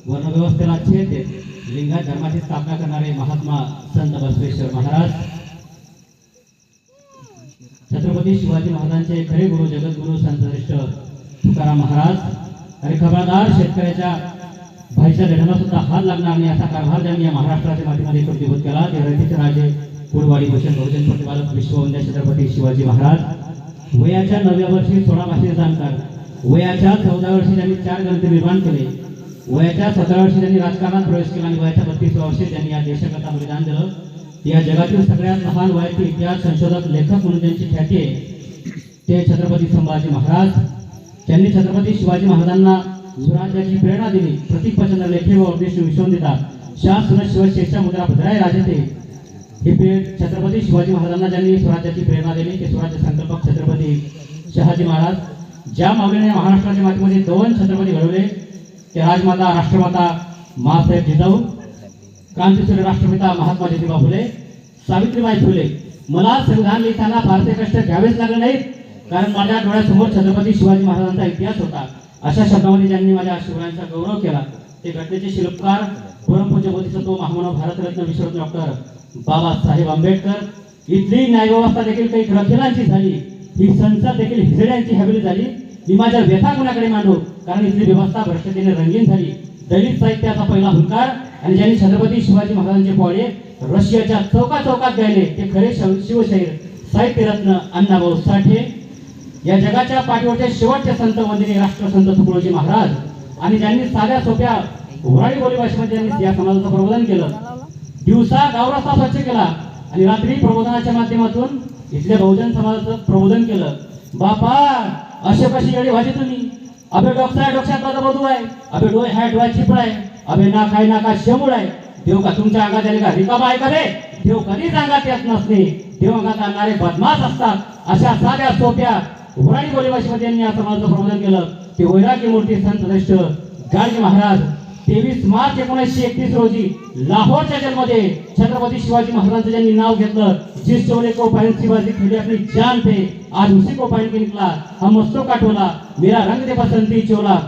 वर्णव्यवस्थेला छेद देत लिंगायत धर्माची स्थापना करणारे महात्मा संत बसवेश्वर महाराज, छत्रपती शिवाजी महाराजांचे खरे गुरु जगद्गुरु संतश्रेष्ठ तुकाराम महाराज आणि खबरदार शेतकऱ्याच्या भाईच्या लढ्याला सुद्धा हात लागणार नाही असा कारभार ज्यांनी या महाराष्ट्राच्या मातीमध्ये कृतीभूत केला ते रयतेचे राजे कुळवाडी भूषण बहुजन प्रतिपादक विश्ववंद्य छत्रपती शिवाजी महाराज। वयाच्या 9व्या वर्षी 16 भाषेचे जाणकार, वयाच्या 14व्या वर्षी त्यांनी 4 ग्रंथ निर्माण केले, वयाच्या 17व्या वर्षी त्यांनी राजकारणात प्रवेश केला आणि वयाच्या 32व्या वर्षी त्यांनी या देशाकरता बलिदान दिलं। या जगातील सगळ्यात लहान वयाचे इतिहास संशोधक लेखक म्हणून ज्यांची ख्याती आहे ते छत्रपती संभाजी महाराज। त्यांनी छत्रपती शिवाजी महाराजांना स्वराज्याची प्रेरणा दिली। प्रतिकपचंद्र लेखे व उपदेश विश्वंदिता शासन शिवशेषा मुद्रा भद्राय राजते हे पेठ छत्रपती शिवाजी महाराजांना ज्यांनी स्वराज्याची प्रेरणा दिली ते स्वराज्य संकल्पक छत्रपती शहाजी महाराज। ज्या माऊलीने महाराष्ट्राच्या मातीमध्ये 2 छत्रपती घडवले ते राजमाता राष्ट्रमाता मासाहेब जिजाऊ, क्रांतीसूर्य राष्ट्रपिता महात्मा ज्योतिबा फुले, सावित्रीबाई फुले। मला संविधान लिहिताना फारसे कष्ट घ्यावेच लागले नाहीत कारण माझ्या डोळ्यासमोर छत्रपती शिवाजी महाराजांचा इतिहास होता। अशा शब्दामध्ये ज्यांनी माझ्या शिवरायांचा गौरव केला ते घटनेचे शिल्पकार परमपूज्य बोधिसत्व महामानव भारतरत्न विश्वरत्न डॉक्टर बाबासाहेब आंबेडकर। इथली न्यायव्यवस्था देखील काही रखिलांची झाली, ही संसद देखील हिजड्यांची हवेली झाली। मी माझ्या व्यथा कोणाकडे मांडू कारण इथली व्यवस्था भ्रष्टतेने रंगीन झाली। दलित साहित्याचा पहिला हुंकार आणि ज्यांनी छत्रपती शिवाजी महाराजांचे पोळे रशियाच्या चौकात गायले ते खरे शिवशाहीर साहित्यरत्न अण्णाभाऊ साठे। या जगाच्या पाठीवरचे शेवटचे संत वंदनीय राष्ट्रसंत तुकडोजी महाराज आणि ज्यांनी साध्या सोप्या वऱ्हाडी बोली भाषेमध्ये त्यांनी या समाजाचं प्रबोधन केलं। दिवसा गावरस्ता स्वच्छ केला आणि रात्री प्रबोधनाच्या माध्यमातून इथल्या बहुजन समाजाचं प्रबोधन केलं। बापा असे कशी येडी भाजी तुम्ही, अबे डोक्यात बदबदू आहे, अबे डोळे हाय डोळ्यात चिपळ आहे, अबे नाक आहे नाकात शेमूळ आहे। देव का तुमच्या अंगात आले का रिकामा आहे का रे? देव कधीच अंगात येत नसते, देव अंगात आणणारे बदमाश असतात। अशा साध्या सोप्या वऱ्हाडी बोली भाषेमध्ये यांनी या समाजाचं प्रबोधन केलं ते वैरागी मूर्ती संत श्रेष्ठ गाडगे महाराज। 23 मार्च 1931 रोजी लाहोरच्या जेलमध्ये छत्रपती शिवाजी महाराजांचं ज्यांनी नाव घेतलं, जिस चोले को पहन शिवाजी खिले अपनी जान पे आज उसी को पहन के निकला, हम मस्तों का टोला मेरा रंग दे बसंती चोला।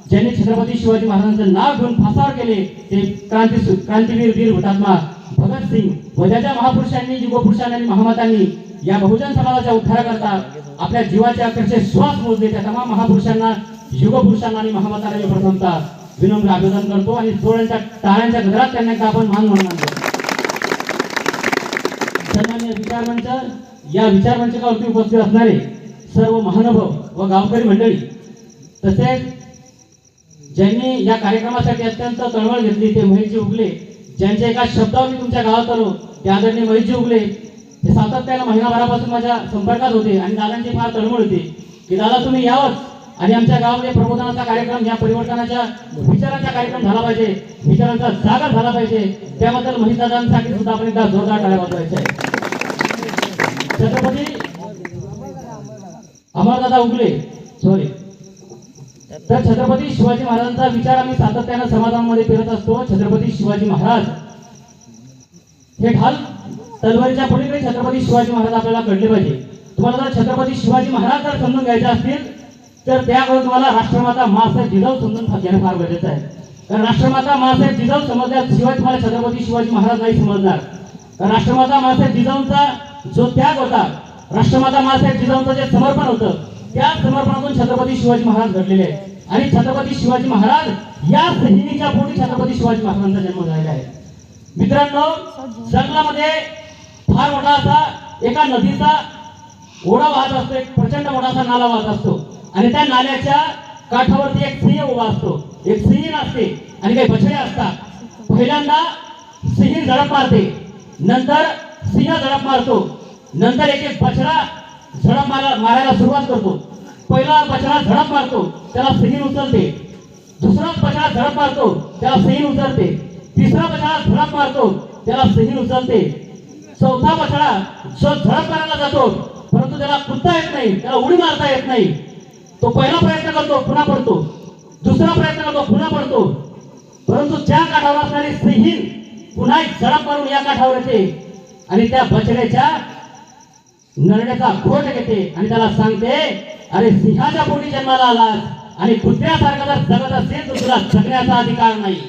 ज्यांनी छत्रपती शिवाजी महाराजांचं नाव घेऊन फासावर केले ते क्रांतीवीर वीर हुतात्मा भगतसिंग व ज्या महापुरुषांनी युगपुरुषांनी आणि महामातांनी या बहुजन समाजाच्या उद्धाराकरता आपल्या जीवाचे अखेरचे श्वास मोजले त्या तमाम महापुरुषांना युगपुरुषांना आणि महामातांना मी प्रथमतः विनम्र अभिवादन करतो आणि जोड्यांच्या टाळ्यांच्या गजरात त्यांना आपण मान म्हणून आणतो। सन्माननीय विचारमंच, या विचारमंचावरती उपस्थित असणारे सर्व महानुभाव व गावकरी मंडळी तसेच ज्यांनी या कार्यक्रमासाठी अत्यंत तळमळ घेतली ते महेशजी उगले, ज्यांच्या एका शब्दावर मी तुमच्या गावात आलो ते आदरणीय महेशजी उगले हे सातत्याने महिनाभरापासून माझ्या संपर्कात होते आणि दादांची फार तळमळ होती की दादा तुम्ही यावंच आणि आमच्या गावामध्ये प्रबोधनाचा कार्यक्रम या परिवर्तनाच्या विचारांचा कार्यक्रम झाला पाहिजे, विचारांचा जागर झाला पाहिजे। त्याबद्दल महिलांसाठी सुद्धा आपण एकदा जोरदार टाळ्या वाजवायच्या आहे। छत्रपती अमरदादा उगले तर छत्रपती शिवाजी महाराजांचा विचार आम्ही सातत्याने समाजामध्ये फिरत असतो। छत्रपती शिवाजी महाराज हे ढाल तलवारीच्या पलीकडे छत्रपती शिवाजी महाराज आपल्याला कळले पाहिजे। तुम्हाला जर छत्रपती शिवाजी महाराज जर समजून घ्यायचे असतील तर त्याकडून तुम्हाला राष्ट्रमाता मासाहेब जिजाऊ समजून घेणं फार गरजेचं आहे। कारण राष्ट्रमाता मासाहेब जिजाऊ समजल्याशिवाय तुम्हाला छत्रपती शिवाजी महाराज नाही समजणार। कारण राष्ट्रमाता मासाहेब जिजाऊंचा जो त्याग होता, राष्ट्रमाता मासाहेब जिजाऊंचं जे समर्पण होतं त्या समर्पणातून छत्रपती शिवाजी महाराज घडलेले आहेत आणि छत्रपती शिवाजी महाराज या सहिनीच्या पोटी छत्रपती शिवाजी महाराजांचा जन्म झालेला आहे। मित्रांनो, जंगलामध्ये फार मोठा असा एका नदीचा ओढा वाहत असतो, एक प्रचंड मोठा असा नाला वाहत असतो आणि त्या नाल्याच्या काठावरती एक सिंह उभा असतो, एक सिंह असते आणि काही बछडे असतात। पहिल्यांदा सिंह झडप मारते, नंतर सिंह झडप मारतो, नंतर एक एक बछडा झडप मारायला सुरुवात करतो। पहिला बछडा झडप मारतो त्याला सिंह उचलते, दुसरा बछडा झडप मारतो त्याला सिंह उचलते, तिसरा बछडा झडप मारतो त्याला सिंह उचलते, चौथा बछडा जो झडप मारायला जातो परंतु त्याला कुदता येत नाही, त्याला उडी मारता येत नाही, तो पहिला प्रयत्न करतो पुन्हा पडतो, दुसरा प्रयत्न करतो पुन्हा पडतो, परंतु ज्या काठावर असणारी सिंहीण पुन्हा एक झडप मारून या काठावर येते आणि त्या बछड्याच्या नरड्याचा घोट घेते आणि त्याला सांगते, अरे सिंहाच्या पोटी जन्माला आलास आणि कुत्र्यासारखा जर जगत असेल तर तुला जगण्याचा अधिकार नाही.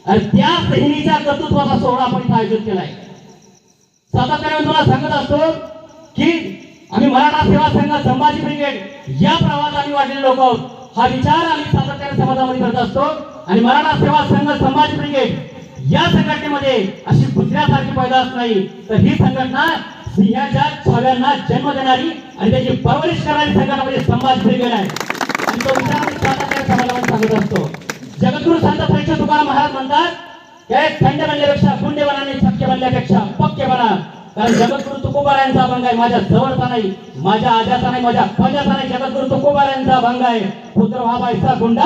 आणि त्या सहिनीच्या कर्तृत्वाचा सोहळा आपण इथं आयोजित केलाय. सातत्याने तुला सांगत असतो की आम्ही मराठा सेवा संघ संभाजी ब्रिगेड या प्रवाहात आम्ही वाढलेले लोक आहोत. हा विचार आम्ही सातत्याने समाजामध्ये करत असतो. आणि मराठा सेवा संघ संभाजी ब्रिगेड या संघटनेमध्ये अशी कुत्र्यासारखी पैदास नाही, तर ही संघटना सिंहाच्या छाव्यांना जन्म देणारी आणि त्याची परवरिश करणारी संघटना म्हणजे संभाजी ब्रिगेड आहे. आणि तो विचार आम्ही सातत्याने समाजामध्ये सांगत असतो. जगद्गुरु संत प्रेक्षक तुकाराम महाराज म्हणतात की खंड बनल्यापेक्षा गुंडे बना आणि छक्के बनल्यापेक्षा पक्के बना. कारण जगद्गुरु तुकोबारायांचा अभंग आहे, माझ्या जवळचा नाही, माझ्या आजाचा नाही, माझ्या पंजाचा नाही, जगद्गुरु तुकोबारायांचा अभंग आहे. पुत्र व्हावायचा गुंडा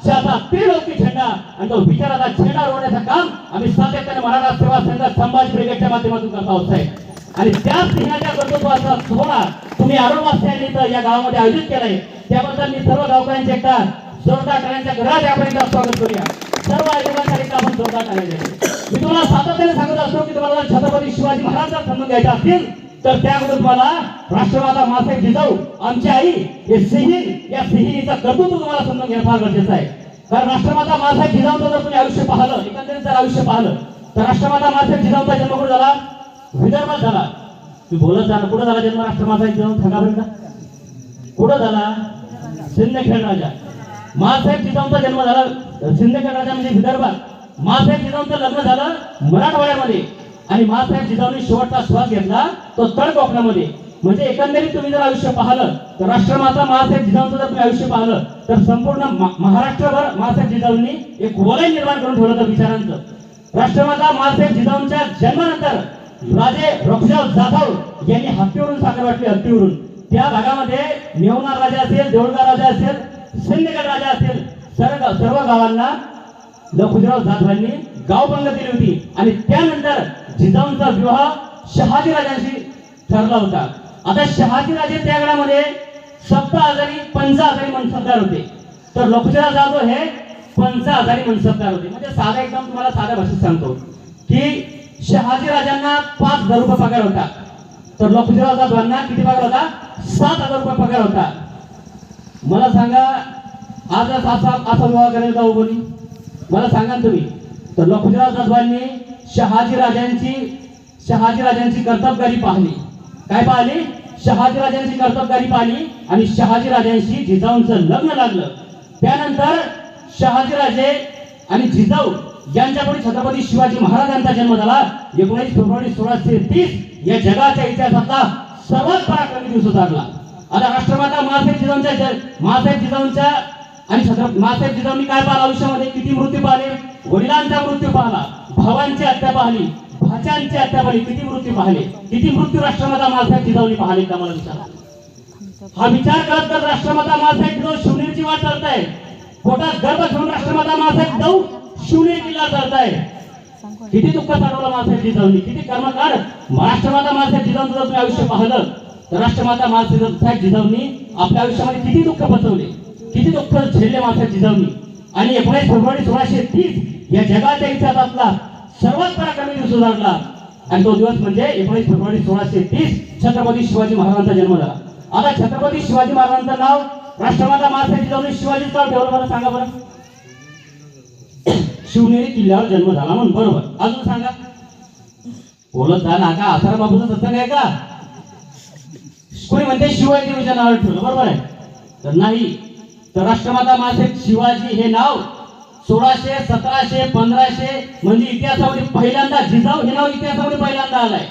ज्याचा त्रिलोकी झेंडा. आणि तो विचाराचा झेंडा रोवण्याचं काम आम्ही सातत्याने मराठा सेवा संघ संभाजी ब्रिगेडच्या माध्यमातून करत आहोत साहेब. आणि त्या सिंहाच्या कर्तृत्वाचा सोहळा तुम्ही आरोग्याने तर या गावामध्ये आयोजित केलाय, त्याबद्दल मी सर्व गावकऱ्यांचे एकदा जोरदार टाळ्यांच्या घरात आपण स्वागत करूया. सर्व आयोजकांसाठी आपण जोरदार टाळ्या द्या. मी तुम्हाला सातत्याने सांगत असतो की तुम्हाला छत्रपती शिवाजी महाराजांचा सन्मान घ्यायचा असेल तर त्यामध्ये तुम्हाला राष्ट्रमाता मासाहेब जिजाऊ आमची आई हे सिंहीण, या सिंहिणीचं कर्तृत्व तुम्हाला समजून घेणं फार गरजेचं आहे. कारण राष्ट्रमाता मासाहेब जिजाऊचं जर तुम्ही आयुष्य पाहिलं, एकंदरीत जर आयुष्य पाहिलं तर राष्ट्रमाता मासाहेब जिजाऊचा जन्म कुठे झाला? विदर्भात झाला. तुम्ही बोलत झाला कुठं झाला जन्म राष्ट्रमाता जिजाऊ? सांगा बरं का कुठं झाला? सिंदखेड राजा. मासाहेब जिजाऊचा जन्म झाला सिंदखेड राजा म्हणजे विदर्भात. मासाहेब जिजाऊंचं लग्न झालं मराठवाड्यामध्ये. आणि मासाहेब जिजाऊंनी शेवटचा श्वास घेतला तो तळकोकणामध्ये. म्हणजे एकंदरीत तुम्ही जर आयुष्य पाहिलं तर राष्ट्रमाता मासाहेब जिजाऊंचं जर तुम्ही आयुष्य पाहिलं तर संपूर्ण महाराष्ट्रभर मासाहेब जिजाऊंनी एक वलय निर्माण करून ठेवलं होतं विचारांचं. राष्ट्रमाता मासाहेब जिजाऊंच्या जन्मानंतर राजे रोखजाव जाधव यांनी हत्तीवरून साखर वाटली. हत्तीवरून त्या भागामध्ये मेवनार राजा असेल, देऊळगाव राजा असेल, सिंदखेड राजा असेल, सर्व गावांना लखुजीराव जाधवांनी गावबंद दिली होती. आणि त्यानंतर जिजाऊंचा विवाह शहाजी राजांशी ठरला होता. आता शहाजी राजे त्या काळामध्ये 70,000 पंचाहजारी मनसबदार होते, तर लखुजीराव जाधव हे 50,000 मनसबदार होते. म्हणजे साधा एकदम तुम्हाला साध्या भाषेत सांगतो की शहाजी राजांना 5,000 रुपये पगार होता, तर लखुजीराव जाधवांना किती पगार होता? 7,000 रुपये पगार होता. मला सांगा आज असा विवाह करेल का कोणी? मला सांगा तुम्ही. तर लखुजीराव जाधवांनी शहाजी राजांची कर्तबगारी पाहिली. काय पाहिली? शहाजी राजांची कर्तबगारी पाहिली. आणि शहाजी राजांशी जिजाऊंचं लग्न लागलं. त्यानंतर शहाजी राजे आणि जिजाऊ यांच्यापुढे छत्रपती शिवाजी महाराजांचा जन्म झाला. 19 फेब्रुवारी 1630 या जगाच्या इतिहासातला सर्वात पराक्रमी दिवस उजाडला. आता राष्ट्रमाता मासाहेब जिजाऊंच्या आणि मासाहेब जिजाऊंनी काय पाहिलं आयुष्यामध्ये? किती मृत्यू पाहिले? वडिलांचा मृत्यू पाहिला, भावांची हत्या पाहिली, भाच्यांची हत्या पाहिली. किती मृत्यू पाहिले? किती मृत्यू राष्ट्रमाता मासाहेब जिजाऊंनी पाहिले का? मला विचारा. हा विचार करत तर राष्ट्रमाता मासाहेब जिजाऊ शिवनेरीची वाट चालताय. पोटात गर्भ घेऊन राष्ट्रमाता मासाहेब जिजाऊ शिवनेरी किल्ला चालताय. किती दुःख साठवलं मासाहेब जिजाऊंनी, किती कर्मकांड. राष्ट्रमाता मासाहेब जिजाऊंचं जर तुम्ही आयुष्य पाहिलं तर राष्ट्रमाता मासाहेब जिजाऊंनी आपल्या आयुष्यामध्ये किती दुःख पचवले, किती दुःख झेलले मासाहेब जिजाऊंनी. आणि 19 फेब्रुवारी 1630 या जगाच्या इतिहासातला सर्वात पराक्रमी दिवस उजाडला. आणि तो दिवस म्हणजे 19 फेब्रुवारी 1630 छत्रपती शिवाजी महाराजांचा जन्म झाला. आता छत्रपती शिवाजी महाराजांचं नाव राष्ट्रमाता मासाहेब जिजाऊंनी शिवाजीच नाव ठेवलं. मला सांगा बरं. शिवनेरी किल्ल्यावर जन्म झाला म्हणून. बरोबर. अजून सांगा. बोलत झाला का? आसाराम बापूचं सत्संग आहे का? कोणी म्हणते शिवाजी देवीच्या नावावर ठेवलं. बरोबर आहे तर नाही. तर राष्ट्रमाता मासाहेब शिवाजी हे नाव 1600, 1700, 1500 म्हणजे इतिहासामध्ये पहिल्यांदा. जिजाऊ हे नाव इतिहासामध्ये पहिल्यांदा आलंय.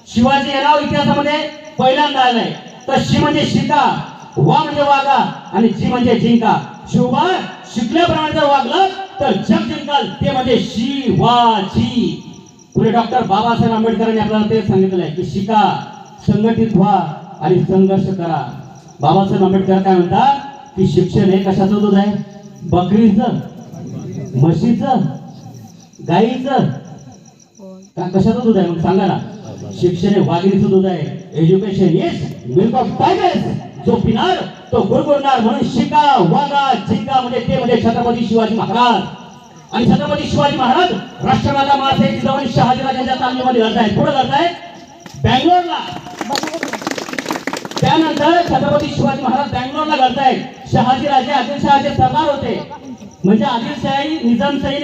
शिवाजी हे नाव इतिहासामध्ये पहिल्यांदा आलंय. तर शि म्हणजे शिका, वा म्हणजे वागा आणि जी म्हणजे जिंका. शिवबा शिकल्याप्रमाणे जर वागलं तर जग जिंकाल, ते म्हणजे शिवाजी. पुढे डॉक्टर बाबासाहेब आंबेडकरांनी आपल्याला ते सांगितलंय की शिका, संघटित व्हा आणि संघर्ष करा. बाबासाहेब आंबेडकर काय म्हणतात की शिक्षण हे कशाचं दूध आहे? बकरीचं, म्हशीचं, गाईचं का कशाचं दूध आहे? मग सांगा ना. शिक्षण हे वाघिणीचं दूध आहे. Education is milk of tigers. जो पिणार तो गुरगुरणार. म्हणून शिका, वागा, जिंका म्हणजे ते म्हणजे छत्रपती शिवाजी महाराज. आणि छत्रपती शिवाजी महाराज राष्ट्रमाता मासाहेब जिजाऊ आणि शहाजी राजांच्या तालमीमध्ये लढतायत. पुढे लढतायत बँगलोरला. त्यानंतर छत्रपती शिवाजी महाराज बँगलोरला घडतायत. शहाजी राजे आदिलशहाचे सरदार होते. म्हणजे आदिलशाही निजामशाही